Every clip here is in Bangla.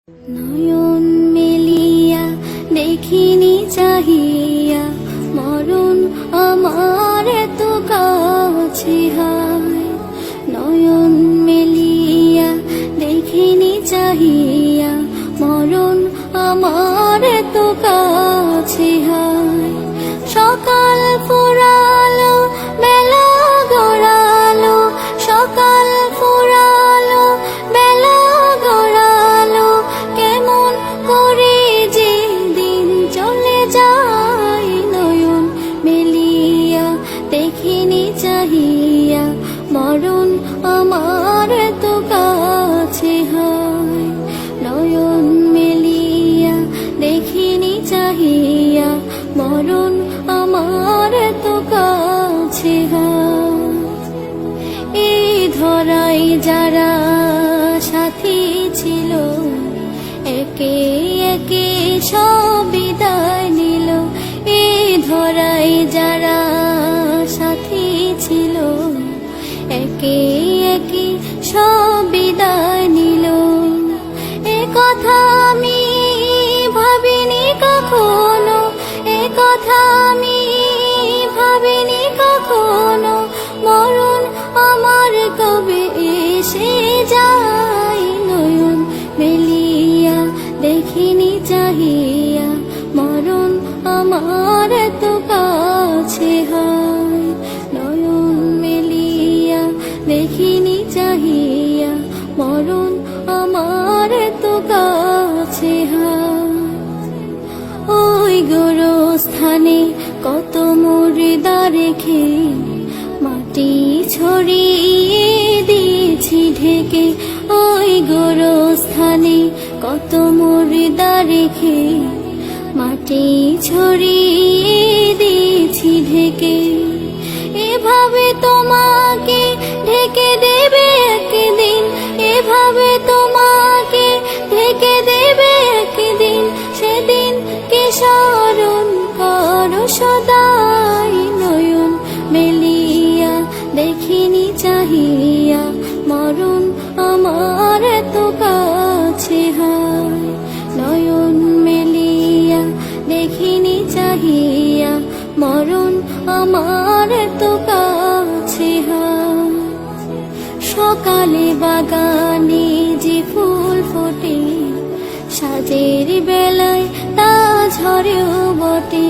নয়ন মেলিয়া দেখিনি চাহিয়া মরণ আমার এত কাছে হায়। নয়ন মেলিয়া দেখিনি চাহিয়া মরণ আমার এত কাছে হায়। সকাল ফুরালো বেলা গড়ালো, সকাল ফুরালো বেলা গড়ালো, কেমন করে যে দিন চলে যায়। নয়ন মেলিয়া দেখিনি চাহিয়া মরণ আমার এত কাছে হয়। নয়ন মেলিয়া দেখিনি চাহিয়া মরণ আমার এত কাছে হয়। এই ধরাই যারা সাথী ছিল, একে একে সব বিদায় নিল। এই ধরাই যারা সাথী ছিল, একে একে সব বিদায় নিল। এ কথা আমি ভাবিনি কখনো, এ কথা আমি ভাবিনি কখনো, মরণ আমার কবে এসে যায়। নয়ন মেলিয়া দেখিনি চাহিয়া মরণ আমার এত কাছে হয়। নয়ন মেলিয়া দেখিনি চাহিয়া মরণ আমার এত কাছে হয়। ওই গোরস্থানে কত মুর্দা রেখে মাটি ছড়িয়ে দিয়েছি ঢেকে। ওই গোরস্থানে কত মুর্দা রেখে মাটি ছড়িয়ে দিয়েছি ঢেকে। এভাবে তোমাকে ঢেকে দেবে একদিন, এভাবে তোমাকে ঢেকে দেবে একদিন, সেদিন কে স্মরণ করো সদাই। নয়ন মেলিয়া দেখিনি চাহিয়া মরণ আমার এত কাছে হয়। নয়ন মেলিয়া দেখিনি চাহিয়া মরণ আমার এত কাছে হয়। সকালে বাগানে যে ফুল ফোটে, সাজের বেলায় তা ঝরেও বটে।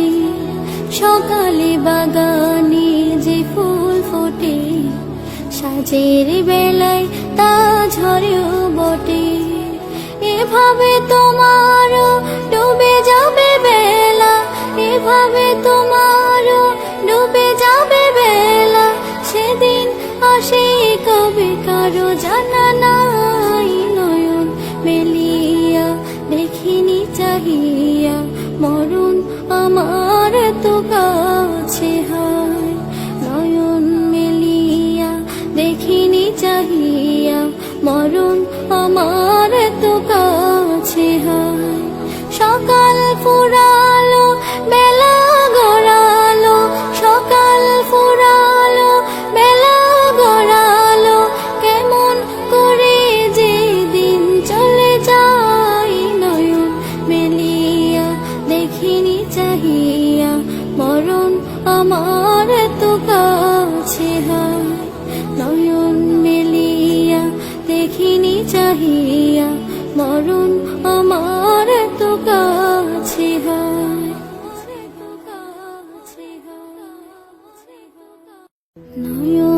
সকালে বাগানে যে ফুল ফোটে, সাজের বেলায় তা ঝরেও বটে। এভাবে তোমারও ডুবে যাবে বেলা, এভাবে তোমারও ডুবে যাবে বেলা, সেদিন আসে কবে কারো জানা নাই। নয়ন মেলিয়া দেখিনি চাহিয়া মরণ আমার এত কাছে হয়। নয়ন মেলিয়া দেখিনি চাহিয়া মরণ আমার এত কাছে হয়। সকাল ফুরালো বেলা গড়ালো, সকাল ফুরালো বেলা গড়ালো, কেমন করে যে দিন চলে যায়। নয়ন মেলিয়া দেখিনি চাহিয়া মরণ আমার এত কাছে হয়। নয়ন মেলিয়া দেখিনি চাহিয়া মরণ আমার এত কাছে হয়। নয়ন